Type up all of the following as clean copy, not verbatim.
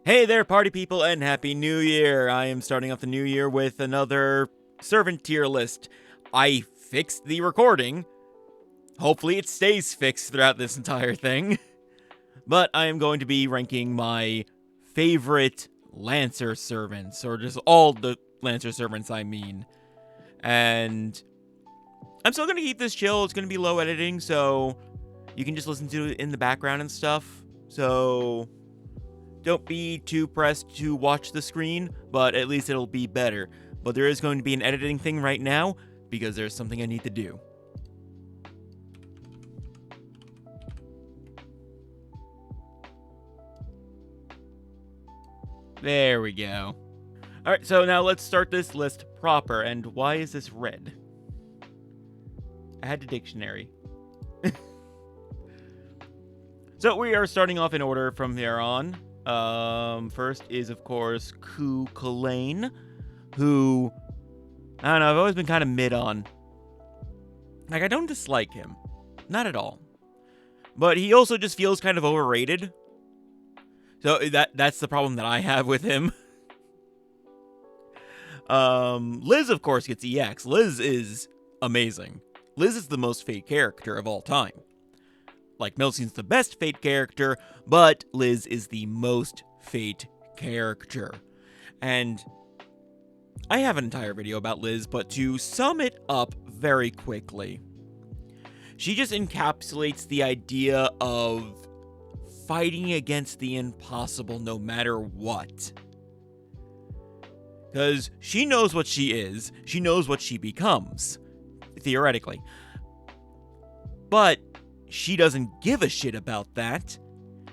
Hey there, party people, and Happy New Year! I am starting off the new year with another servant tier list. I fixed the recording. Hopefully it stays fixed throughout this entire thing. But I am going to be ranking my favorite Lancer servants, or just all the Lancer servants, I mean. And I'm still going to keep this chill. It's going to be low editing, so you can just listen to it in the background and stuff. So don't be too pressed to watch the screen, but at least it'll be better. But there is going to be an editing thing right now, because there's something I need to do. There we go. Alright, so now let's start this list proper. And why is this red? Add to dictionary. So we are starting off in order from there on. First is, of course, Kulain, who, I don't know, I've always been kind of mid on. Like, I don't dislike him. Not at all. But he also just feels kind of overrated. So that's the problem that I have with him. Liz, of course, gets EX. Liz is amazing. Liz is the most Fate character of all time. Like, Milcene's the best Fate character, but Liz is the most Fate character. And I have an entire video about Liz, but to sum it up very quickly, she just encapsulates the idea of fighting against the impossible no matter what. Because she knows what she is, she knows what she becomes, theoretically. But she doesn't give a shit about that.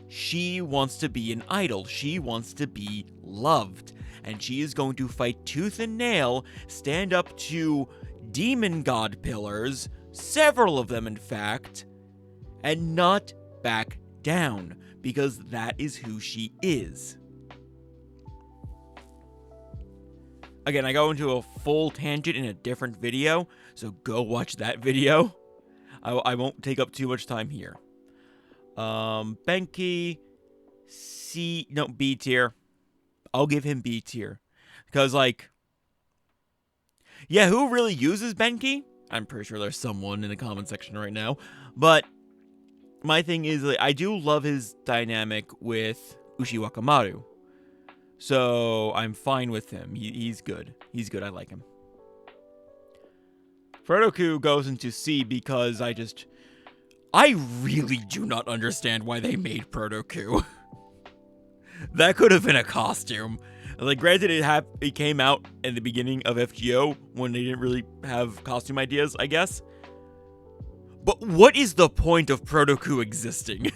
She wants to be an idol. She wants to be loved. And she is going to fight tooth and nail, stand up to demon god pillars, several of them in fact, and not back down, because that is who she is. Again, I go into a full tangent in a different video, so go watch that video. I won't take up too much time here. Benki, B tier. I'll give him B tier. Because, like, yeah, who really uses Benki? I'm pretty sure there's someone in the comment section right now. But my thing is, like, I do love his dynamic with Ushiwakamaru. So I'm fine with him. He's good. He's good. I like him. Frodoku goes into C because I really do not understand why they made Protoku. That could have been a costume. Like, granted, it came out in the beginning of FGO when they didn't really have costume ideas, I guess. But what is the point of Protoku existing?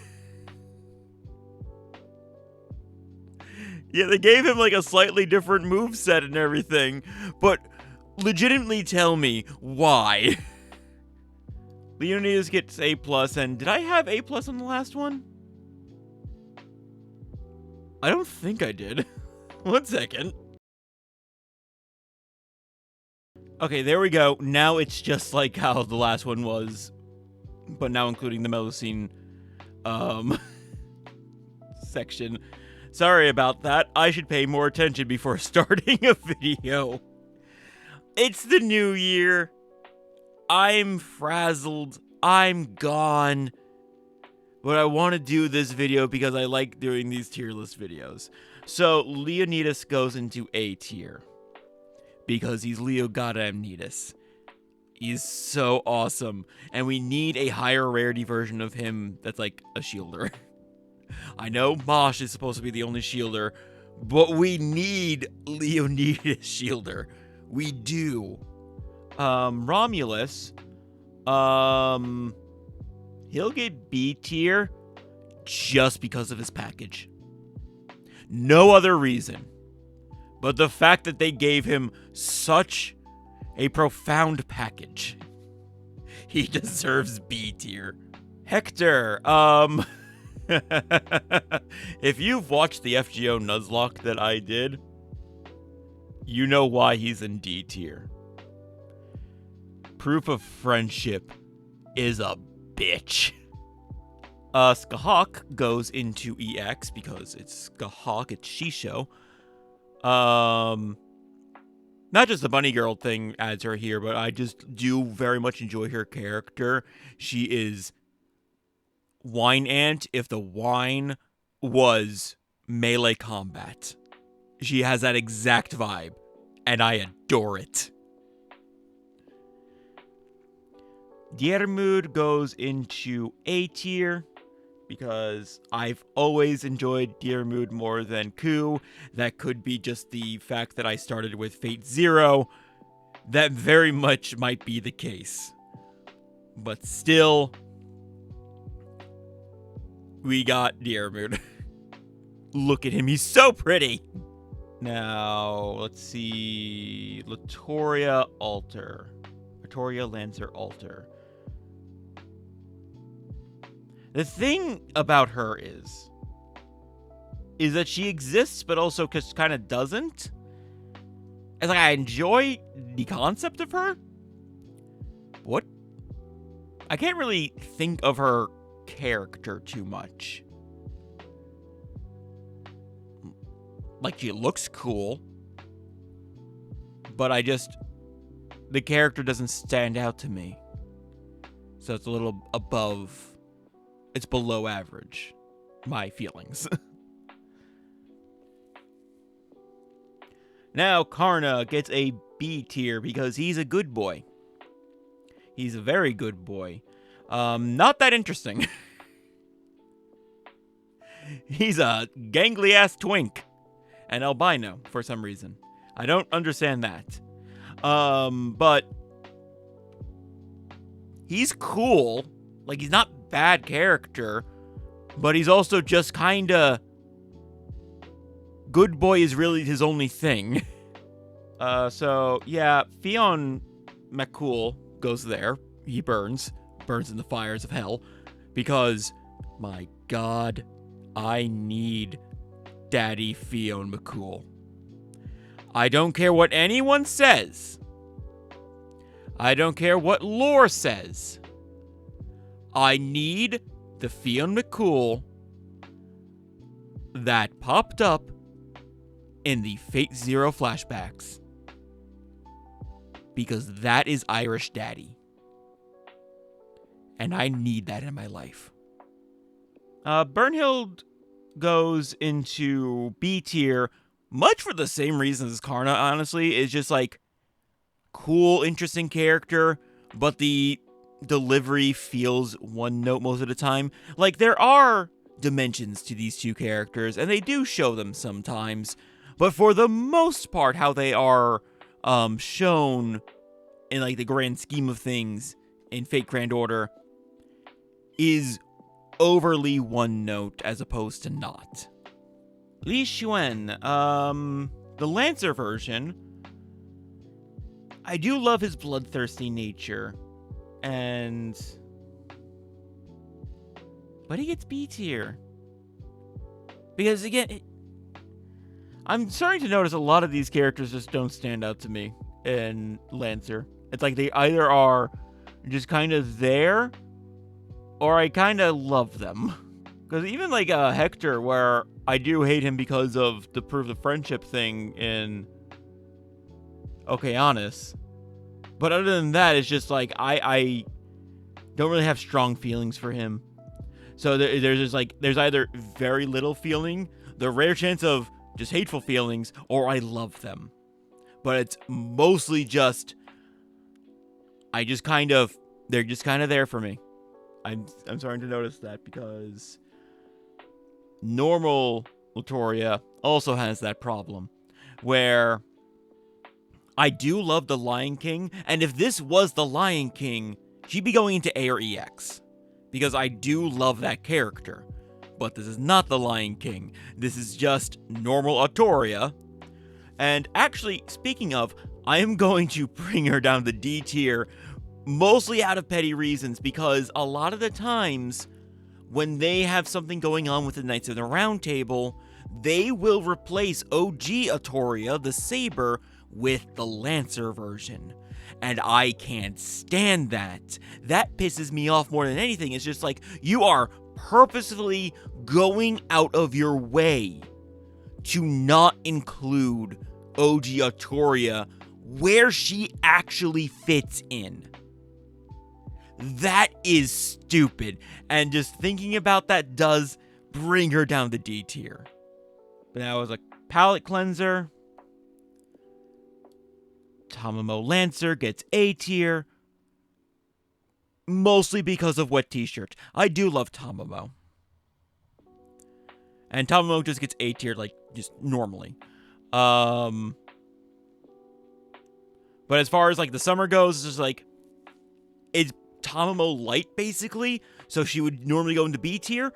Yeah, they gave him like a slightly different moveset and everything, but legitimately tell me why. Leonidas gets A+, and did I have A+ on the last one? I don't think I did. 1 second. Okay, there we go. Now it's just like how the last one was, but now including the Melusine section. Sorry about that. I should pay more attention before starting a video. It's the new year. I'm frazzled. I'm gone. But I want to do this video because I like doing these tier list videos. So Leonidas goes into A tier. Because he's Leo Godamnidas. He's so awesome. And we need a higher rarity version of him that's like a shielder. I know Mosh is supposed to be the only shielder, but we need Leonidas shielder. We do. Romulus, he'll get B tier just because of his package. No other reason. But the fact that they gave him such a profound package, he deserves B tier. Hector, if you've watched the FGO Nuzlocke that I did, you know why he's in D tier. Proof of friendship is a bitch. Skahawk goes into EX because it's Skahawk, it's Shisho. Not just the bunny girl thing adds her here, but I just do very much enjoy her character. She is Wine Ant if the wine was melee combat. She has that exact vibe, and I adore it. Diermud goes into A tier because I've always enjoyed Diermud more than Ku. That could be just the fact that I started with Fate Zero. That very much might be the case. But still, we got Diermud. Look at him, he's so pretty! Now, let's see... Latoria Lancer Alter. The thing about her is that she exists, but also kind of doesn't. It's like, I enjoy the concept of her. What? I can't really think of her character too much. Like, she looks cool, but the character doesn't stand out to me. So it's a little it's below average, my feelings. Now, Karna gets a B tier because he's a good boy. He's a very good boy. Not that interesting. He's a gangly-ass twink. And albino, for some reason. I don't understand that. But he's cool. Like, he's not bad character, but he's also just kinda... Good boy is really his only thing. So, yeah, Fionn McCool goes there. He burns in the fires of hell. Because, my god, I need Daddy Fionn McCool. I don't care what anyone says. I don't care what lore says. I need the Fionn McCool that popped up in the Fate Zero flashbacks. Because that is Irish Daddy. And I need that in my life. Bernhild goes into B tier, much for the same reasons as Karna, honestly. It's just like, cool, interesting character, but the delivery feels one note most of the time. Like, there are dimensions to these two characters, and they do show them sometimes, but for the most part, how they are shown in, like, the grand scheme of things in Fate Grand Order is overly one note as opposed to not. Li Xuan, the Lancer version, I do love his bloodthirsty nature, but he gets B tier. Because again, I'm starting to notice a lot of these characters just don't stand out to me in Lancer. It's like they either are just kind of there, or I kind of love them. Because even like Hector, where I do hate him because of the prove the friendship thing in Okeanis. But other than that, it's just like, I don't really have strong feelings for him. So there's just like, there's either very little feeling, the rare chance of just hateful feelings, or I love them. But it's mostly just, they're just kind of there for me. I'm starting to notice that because normal Latoria also has that problem where I do love the Lion King, and if this was the Lion King, she'd be going into A or EX because I do love that character. But this is not the Lion King. This is just normal Latoria. And actually, speaking of, I am going to bring her down to D tier mostly out of petty reasons, because a lot of the times when they have something going on with the Knights of the Round Table, they will replace OG Latoria, the Saber, with the Lancer version. And I can't stand that. That pisses me off more than anything. It's just like, you are purposefully going out of your way to not include OG Artoria where she actually fits in. That is stupid, and just thinking about that does bring her down to D tier. But that was a palette cleanser. Tamamo Lancer gets A tier. Mostly because of Wet T-shirt. I do love Tamamo. And Tamamo just gets A tier, like, just normally. But as far as, like, the summer goes, it's just, like, it's Tamamo light, basically. So she would normally go into B tier.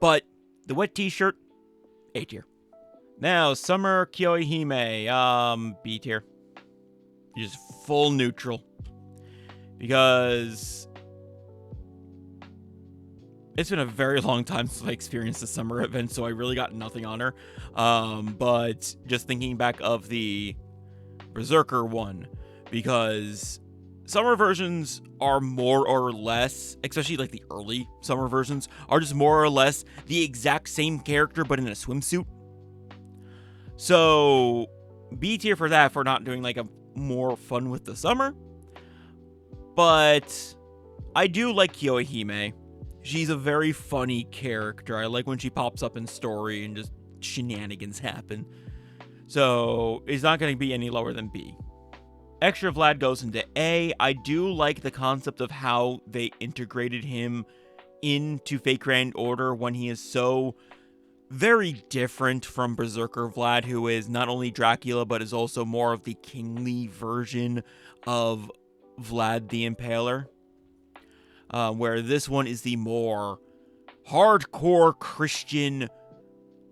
But the Wet T-shirt, A tier. Now, Summer Kyohime, B tier. Just full neutral. Because it's been a very long time since I experienced the summer event, so I really got nothing on her. But just thinking back of the Berserker one, because summer versions are more or less, especially like the early summer versions, are just more or less the exact same character but in a swimsuit. So B tier for that, for not doing like a more fun with the summer. But I do like Kyohime. She's a very funny character. I like when she pops up in story and just shenanigans happen. So it's not going to be any lower than B. Extra Vlad goes into A. I do like the concept of how they integrated him into Fate Grand Order when he is so very different from Berserker Vlad, who is not only Dracula, but is also more of the kingly version of Vlad the Impaler. Where this one is the more hardcore Christian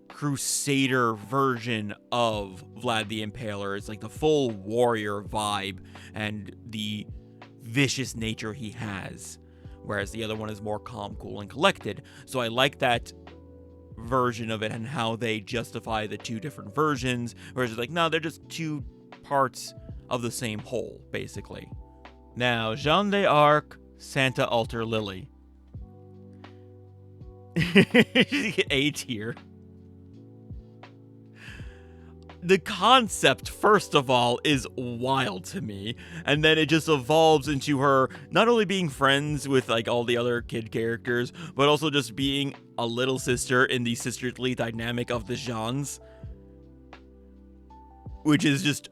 crusader version of Vlad the Impaler. It's like the full warrior vibe and the vicious nature he has. Whereas the other one is more calm, cool, and collected. So I like that version of it and how they justify the two different versions. Whereas it's like, no, they're just two parts of the same whole, basically. Now, Jeanne d'Arc, Santa Altar Lily. A tier. The concept, first of all, is wild to me, and then it just evolves into her not only being friends with like all the other kid characters, but also just being a little sister in the sisterly dynamic of the Jeannes, which is just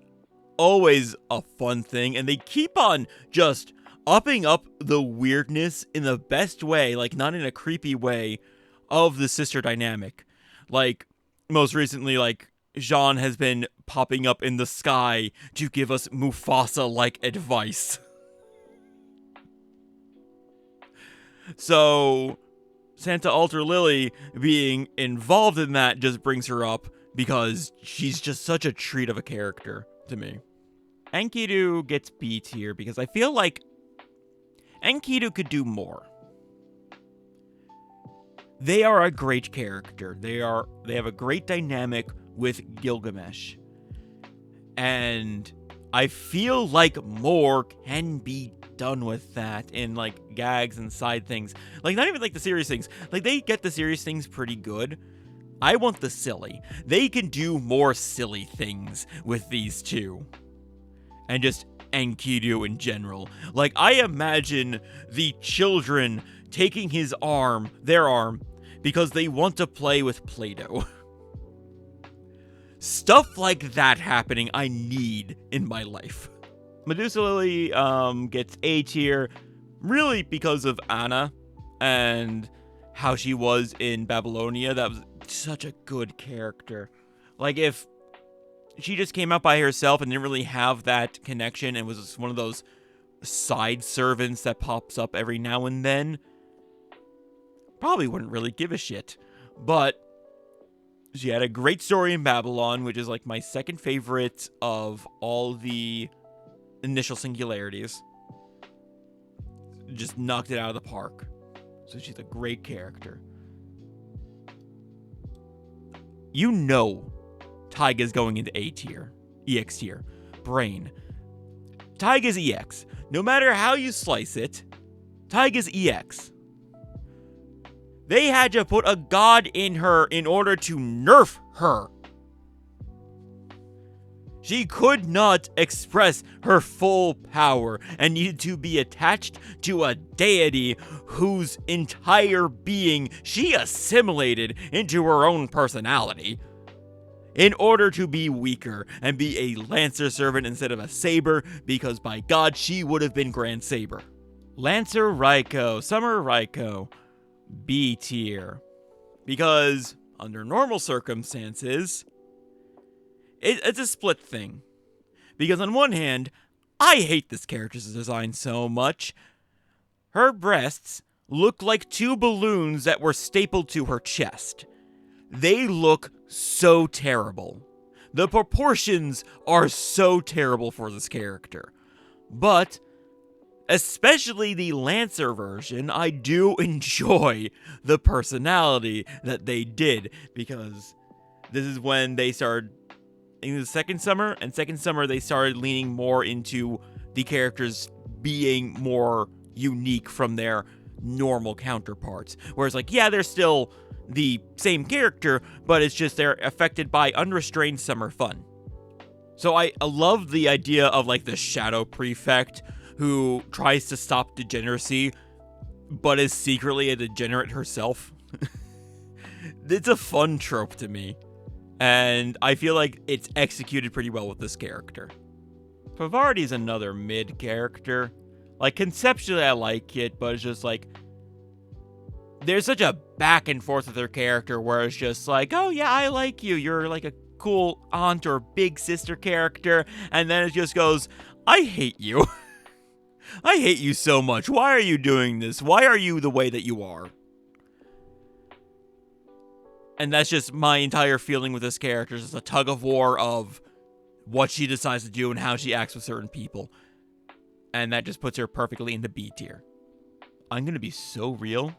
always a fun thing, and they keep on just upping up the weirdness in the best way, like not in a creepy way, of the sister dynamic. Like, most recently, like, Jeanne has been popping up in the sky to give us Mufasa-like advice. So, Santa Altar Lily being involved in that just brings her up because she's just such a treat of a character to me. Enkidu gets B tier because I feel like Enkidu could do more. They are a great character. They have a great dynamic with Gilgamesh. And I feel like more can be done with that in like gags and side things. Like not even like the serious things. Like they get the serious things pretty good. I want the silly. They can do more silly things with these two. And just Enkidu in general. Like I imagine the children taking their arm, because they want to play with Play-Doh. Stuff like that happening I need in my life. Medusa Lily gets A tier, really because of Anna and how she was in Babylonia. That was such a good character. Like if she just came out by herself and didn't really have that connection and was just one of those side servants that pops up every now and then, probably wouldn't really give a shit. But she had a great story in Babylon, which is like my second favorite of all the initial singularities. Just knocked it out of the park. So she's a great character. You know Taiga's going into A tier. EX tier. Brain. Taiga's EX. No matter how you slice it, Taiga's EX. They had to put a god in her in order to nerf her. She could not express her full power and needed to be attached to a deity whose entire being she assimilated into her own personality in order to be weaker and be a Lancer servant instead of a Saber, because by God, she would have been Grand Saber. Lancer Raikou, Summer Raikou, B tier. Because under normal circumstances, it's a split thing. Because on one hand, I hate this character's design so much. Her breasts look like two balloons that were stapled to her chest. They look so terrible. The proportions are so terrible for this character. But, especially the Lancer version, I do enjoy the personality that they did. Because this is when they started in the second summer, and second summer they started leaning more into the characters being more unique from their normal counterparts. Whereas, like, yeah, they're still the same character, but it's just they're affected by unrestrained summer fun. So I love the idea of, like, the Shadow Prefect who tries to stop degeneracy, but is secretly a degenerate herself. It's a fun trope to me. And I feel like it's executed pretty well with this character. Favardi's another mid character. Like, conceptually I like it, but it's just like, there's such a back and forth with her character where it's just like, oh yeah, I like you. You're like a cool aunt or big sister character. And then it just goes, I hate you. I hate you so much. Why are you doing this? Why are you the way that you are? And that's just my entire feeling with this character. It's just a tug of war of what she decides to do and how she acts with certain people. And that just puts her perfectly in the B tier. I'm going to be so real.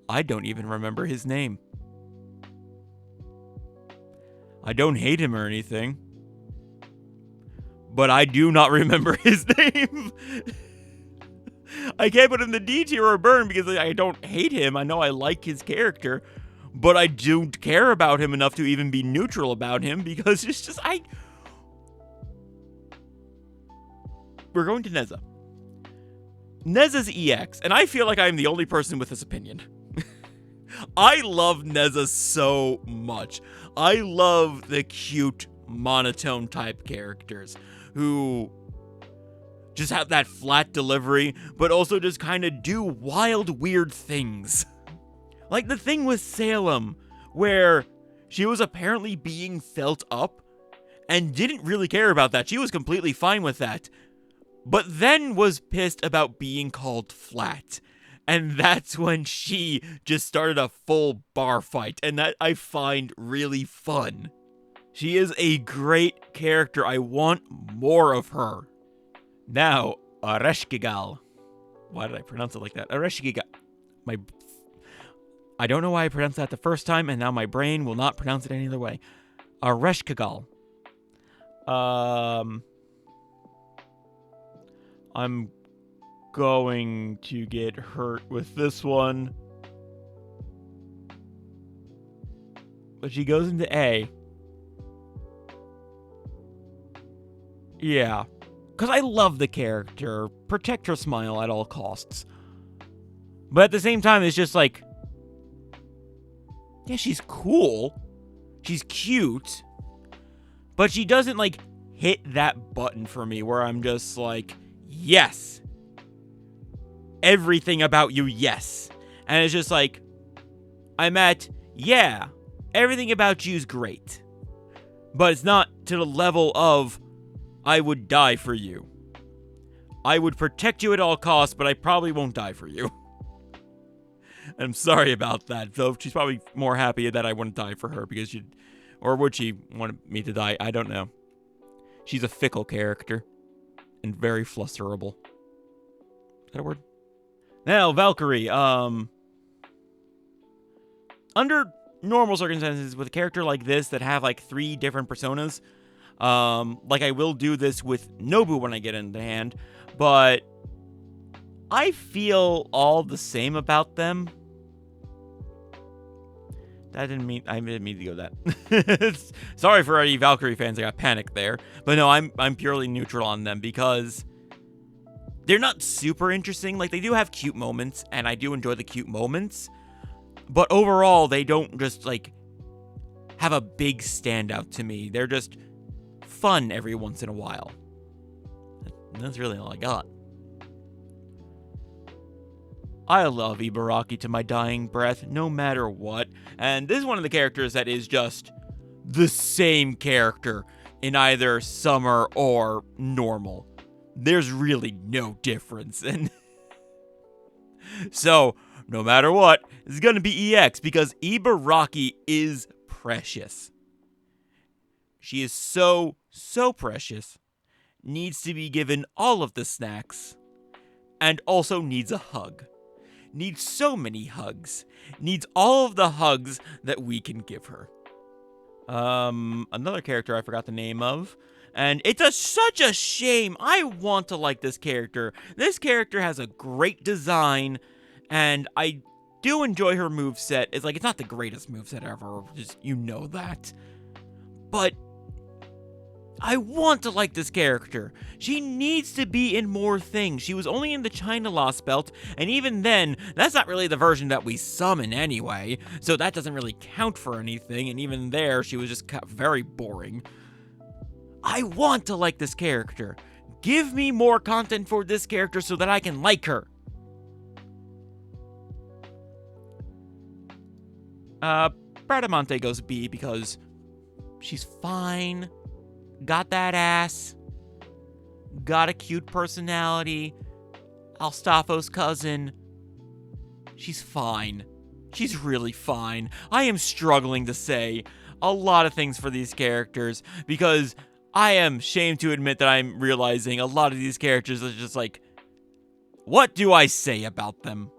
I don't even remember his name. I don't hate him or anything. But I do not remember his name. I can't put him in the D tier or burn because I don't hate him. I know I like his character, but I don't care about him enough to even be neutral about him because it's just, We're going to Neza. Neza's EX, and I feel like I'm the only person with this opinion. I love Neza so much. I love the cute, monotone type characters who just have that flat delivery, but also just kind of do wild, weird things. Like the thing with Salem, where she was apparently being felt up and didn't really care about that. She was completely fine with that. But then was pissed about being called flat. And that's when she just started a full bar fight. And that I find really fun. She is a great character. I want more of her. Now, Areshkigal. Why did I pronounce it like that? Areshkigal. I don't know why I pronounced that the first time, and now my brain will not pronounce it any other way. Areshkigal. I'm going to get hurt with this one. But she goes into A. Yeah. Because I love the character. Protect her smile at all costs. But at the same time, it's just like, yeah, she's cool. She's cute. But she doesn't, like, hit that button for me where I'm just like, yes. Everything about you, yes. And it's just like, I'm at, yeah, everything about you's great. But it's not to the level of, I would die for you. I would protect you at all costs, but I probably won't die for you. I'm sorry about that, though. She's probably more happy that I wouldn't die for her because she'd, or would she want me to die? I don't know. She's a fickle character and very flusterable. Is that a word? Now, Valkyrie. Under normal circumstances, with a character like this that have like 3 different personas, like I will do this with Nobu when I get into hand, but I feel all the same about them. I didn't mean to go that. Sorry for any Valkyrie fans, I got panicked there. But no, I'm purely neutral on them because they're not super interesting. Like, they do have cute moments, and I do enjoy the cute moments. But overall, they don't just, like, have a big standout to me. They're just fun every once in a while. That's really all I got. I love Ibaraki to my dying breath, no matter what. And this is one of the characters that is just the same character in either summer or normal. There's really no difference. And so, no matter what, it's going to be EX because Ibaraki is precious. She is so precious. Needs to be given all of the snacks. And also needs a hug. Needs so many hugs. Needs all of the hugs that we can give her. Another character I forgot the name of. And it's such a shame. I want to like this character. This character has a great design. And I do enjoy her moveset. It's not the greatest moveset ever. Just, you know that. But I want to like this character. She needs to be in more things. She was only in the China Lost Belt, and even then, that's not really the version that we summon anyway, so that doesn't really count for anything, and even there, she was just very boring. I want to like this character. Give me more content for this character so that I can like her. Bradamante goes B because she's fine. Got that ass. Got a cute personality. Alstafo's cousin. She's fine. She's really fine. I am struggling to say a lot of things for these characters because I am ashamed to admit that I'm realizing a lot of these characters are just what do I say about them?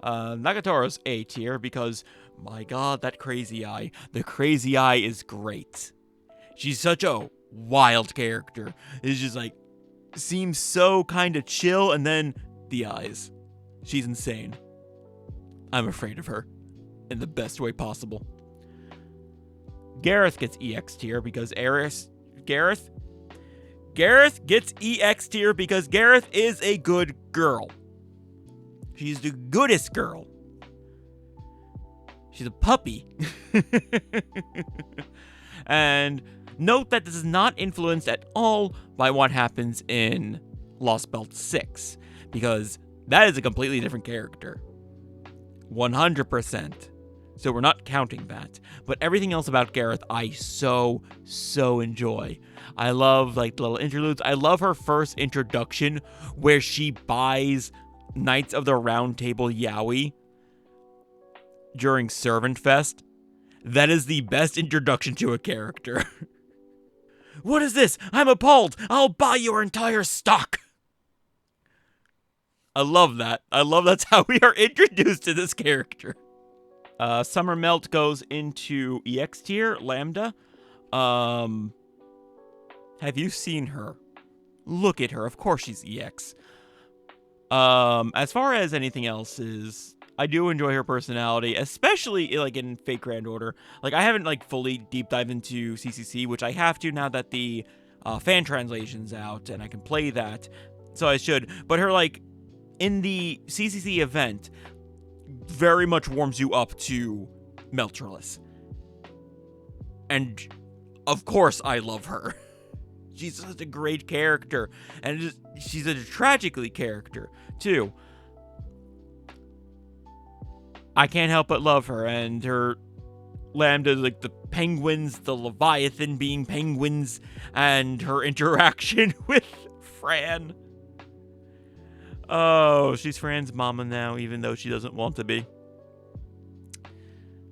Nagatoro's A tier because, my god, that crazy eye. The crazy eye is great. She's such a wild character. It's just seems so kind of chill, and then the eyes. She's insane. I'm afraid of her. In the best way possible. Gareth gets EX tier because Gareth gets EX tier because Gareth is a good girl. She's the goodest girl. She's a puppy. And note that this is not influenced at all by what happens in Lost Belt 6, because that is a completely different character. 100%. So we're not counting that. But everything else about Gareth, I so enjoy. I love the little interludes. I love her first introduction where she buys Knights of the Round Table Yaoi during Servant Fest. That is the best introduction to a character. What is this? I'm appalled. I'll buy your entire stock. I love that. I love that's how we are introduced to this character. Summer Melt goes into EX tier, Lambda. Have you seen her? Look at her. Of course she's EX. As far as anything else is, I do enjoy her personality, especially in Fate Grand Order. I haven't fully deep dive into CCC, which I have to now that the fan translation's out and I can play that. So I should. But her in the CCC event very much warms you up to Meltrellis. And of course I love her. She's such a great character, and she's a tragically character too. I can't help but love her, and her Lambda, the penguins, the Leviathan being penguins, and her interaction with Fran. Oh, she's Fran's mama now, even though she doesn't want to be.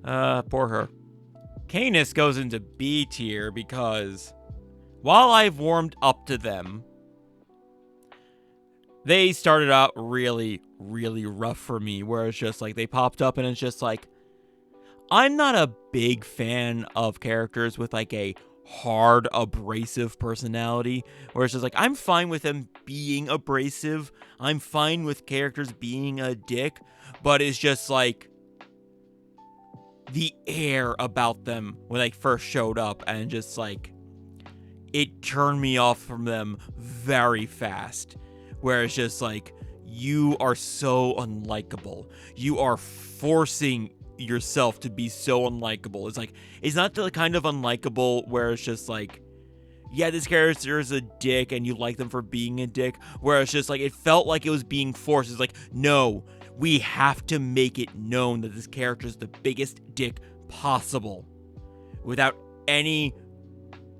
Poor her. Canis goes into B tier because while I've warmed up to them, they started out really rough for me, where it's just they popped up and it's just I'm not a big fan of characters with a hard, abrasive personality, where it's just like, I'm fine with them being abrasive, I'm fine with characters being a dick, but it's just like the air about them when they first showed up, and just like, it turned me off from them very fast, where it's just like, you are so unlikable, you are forcing yourself to be so unlikable. It's like, it's not the kind of unlikable where it's just like, yeah, this character is a dick and you like them for being a dick, where it's just like, it felt like it was being forced. It's like, no, we have to make it known that this character is the biggest dick possible without any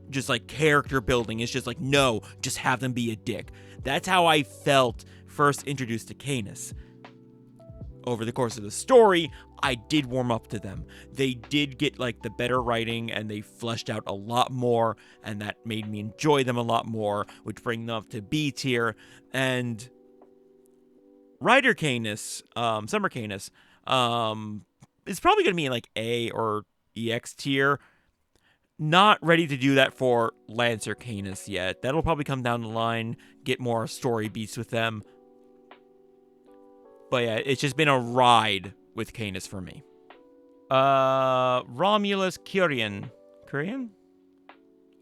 just like character building. It's just like, no, just have them be a dick. That's how I felt first introduced to Canis. Over the course of the story, I did warm up to them. They did get like the better writing, and they fleshed out a lot more, and that made me enjoy them a lot more, which bring them up to B tier. And Rider Canis, Summer Canis, is probably going to be in like A or EX tier. Not ready to do that for Lancer Canis yet. That'll probably come down the line, get more story beats with them. But yeah, it's just been a ride with Canis for me. Romulus Curian. Curian?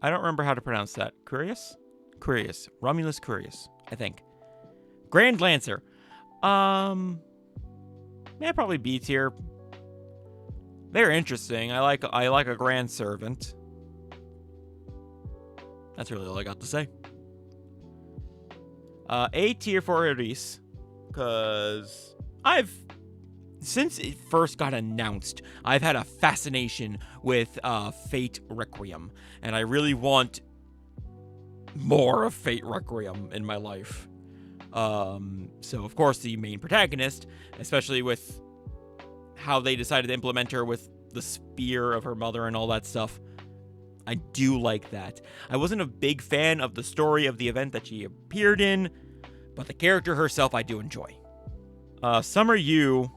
I don't remember how to pronounce that. Curious? Curious. Romulus Curious, I think. Grand Lancer. Yeah, probably B tier. They're interesting. I like a Grand Servant. That's really all I got to say. A tier for Eris. Because since it first got announced, I've had a fascination with Fate Requiem, and I really want more of Fate Requiem in my life. So of course the main protagonist, especially with how they decided to implement her with the spear of her mother and all that stuff, I do like that. I wasn't a big fan of the story of the event that she appeared in, but the character herself I do enjoy. Summer Yu,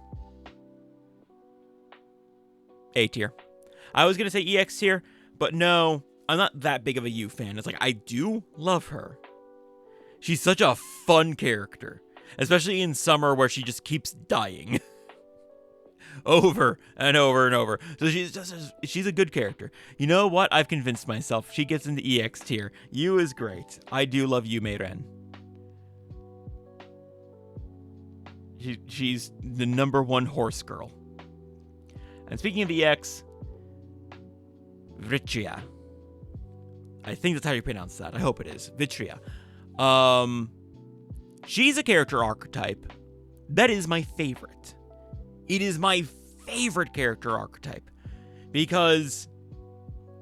A tier. I was going to say EX tier, but no, I'm not that big of a Yu fan. It's like, I do love her. She's such a fun character, especially in Summer, where she just keeps dying. Over and over and over. So she's a good character. You know what? I've convinced myself. She gets into EX tier. Yu is great. I do love Yu Mei-ren. She's the #1 horse girl. And speaking of EX, Vitria. I think that's how you pronounce that. I hope it is. Vitria. She's a character archetype that is my favorite. It is my favorite character archetype. Because,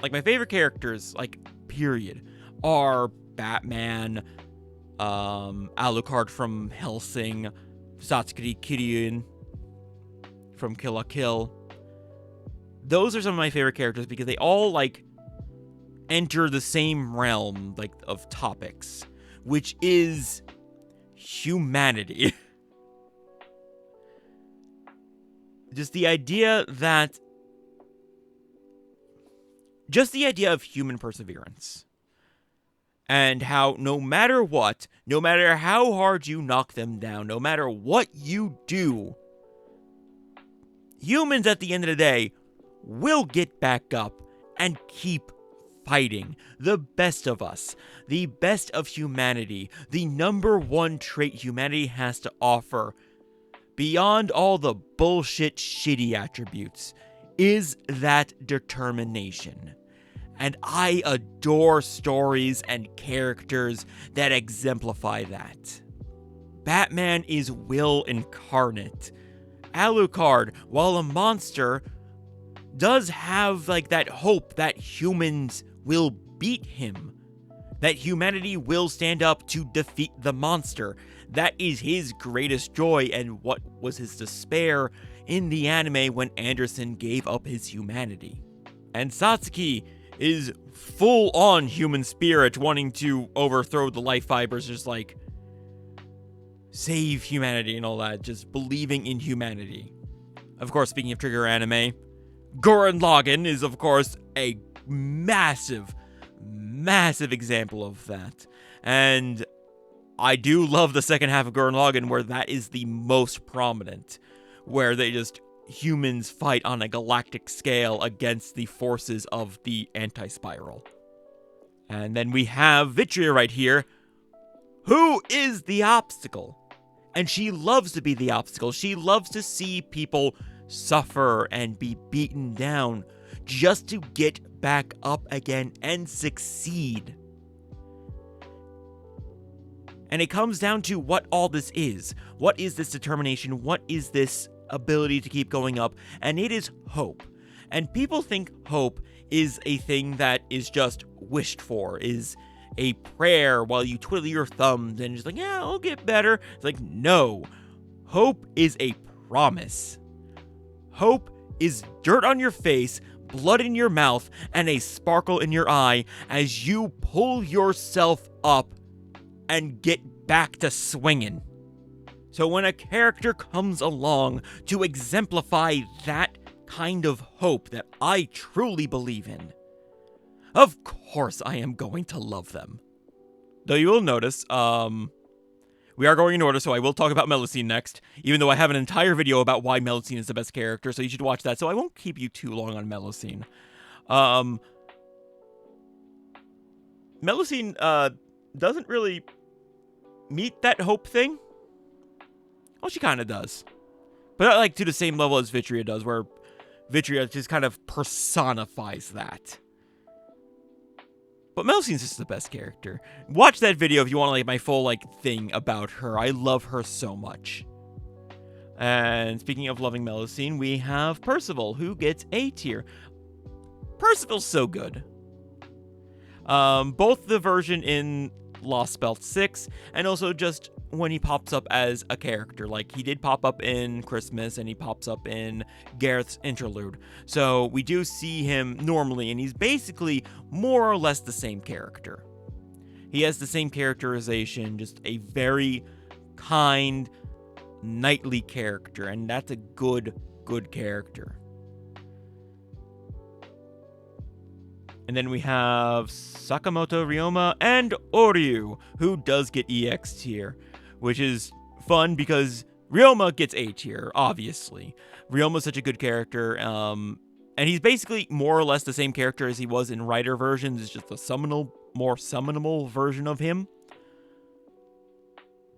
like, my favorite characters, like, period, are Batman, Alucard from Hellsing, Satsuki Kiryuin from Kill la Kill. Those are some of my favorite characters because they all, like, enter the same realm, like, of topics, which is humanity. Just the idea of human perseverance. And how no matter what, no matter how hard you knock them down, no matter what you do, humans at the end of the day will get back up and keep fighting. The best of us, the best of humanity, the #1 trait humanity has to offer, beyond all the bullshit shitty attributes, is that determination. And I adore stories and characters that exemplify that. Batman is will incarnate. Alucard, while a monster, does have like that hope that humans will beat him. That humanity will stand up to defeat the monster. That is his greatest joy, and what was his despair in the anime when Anderson gave up his humanity. And Satsuki is full-on human spirit, wanting to overthrow the life fibers, just like save humanity and all that, just believing in humanity. Of course, speaking of trigger anime, Gurren Lagann is of course a massive massive example of that. And I do love the second half of Gurren Lagann where that is the most prominent, where humans fight on a galactic scale against the forces of the anti-spiral. And then we have Vitria right here, who is the obstacle. And she loves to be the obstacle. She loves to see people suffer and be beaten down just to get back up again and succeed. And it comes down to what all this is. What is this determination? What is this ability to keep going up? And it is hope. And people think hope is a thing that is just wished for, is a prayer while you twiddle your thumbs and just like, yeah, I'll get better. It's like, no. Hope is a promise. Hope is dirt on your face, blood in your mouth, and a sparkle in your eye as you pull yourself up and get back to swinging. So when a character comes along to exemplify that kind of hope that I truly believe in, of course I am going to love them. Though you will notice, we are going in order, so I will talk about Melusine next, even though I have an entire video about why Melusine is the best character, so you should watch that, so I won't keep you too long on Melusine. Melusine, doesn't really meet that hope thing. Well, she kind of does. But not, like, to the same level as Vitria does, where Vitria just kind of personifies that. But Melusine's just the best character. Watch that video if you want, like, my full, like, thing about her. I love her so much. And speaking of loving Melusine, we have Percival, who gets A tier. Percival's so good. Both the version in Lost Belt 6, and also just when he pops up as a character. Like, he did pop up in Christmas, and he pops up in Gareth's Interlude. So we do see him normally, and he's basically more or less the same character. He has the same characterization, just a very kind, knightly character, and that's a good character. And then we have Sakamoto Ryoma and Oryu, who does get EX tier, which is fun because Ryoma gets A tier, obviously. Ryoma's such a good character, and he's basically more or less the same character as he was in Rider versions. It's just a more summonable version of him.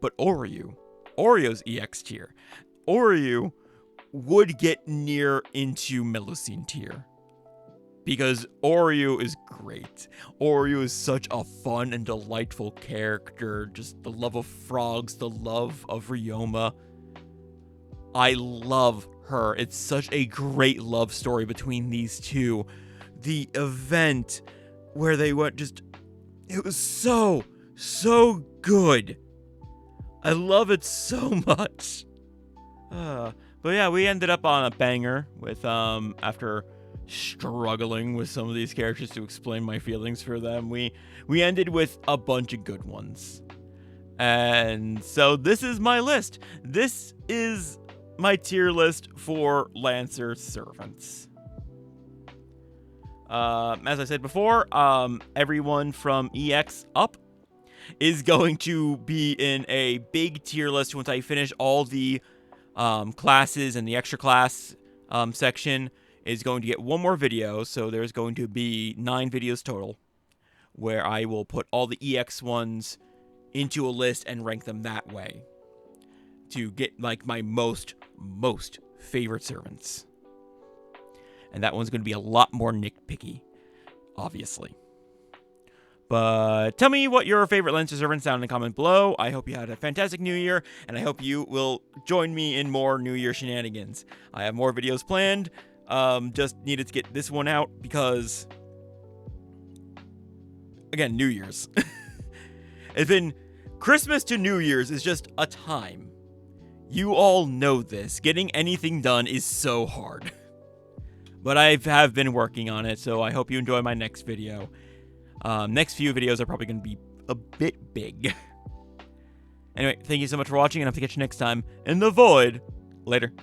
But Oryu's EX tier. Oryu would get near into Melusine tier. Because Oryu is great. Oryu is such a fun and delightful character. Just the love of frogs, the love of Ryoma. I love her. It's such a great love story between these two. The event where they went it was so good. I love it so much. But yeah, we ended up on a banger with, after struggling with some of these characters to explain my feelings for them, we ended with a bunch of good ones. And so this is my list. This is my tier list for Lancer servants. As I said before, everyone from EX up is going to be in a big tier list once I finish all the classes, and the extra class section is going to get one more video, so there's going to be 9 videos total, where I will put all the EX ones into a list and rank them that way, to get, like, my most favorite servants. And that one's going to be a lot more nitpicky, obviously. But tell me what your favorite Lancer servants down in the comment below. I hope you had a fantastic New Year, and I hope you will join me in more New Year shenanigans. I have more videos planned. Just needed to get this one out because, again, New Year's. It's been Christmas to New Year's is just a time. You all know this. Getting anything done is so hard. But I have been working on it, so I hope you enjoy my next video. Next few videos are probably going to be a bit big. Anyway, thank you so much for watching, and I hope to catch you next time in the void. Later.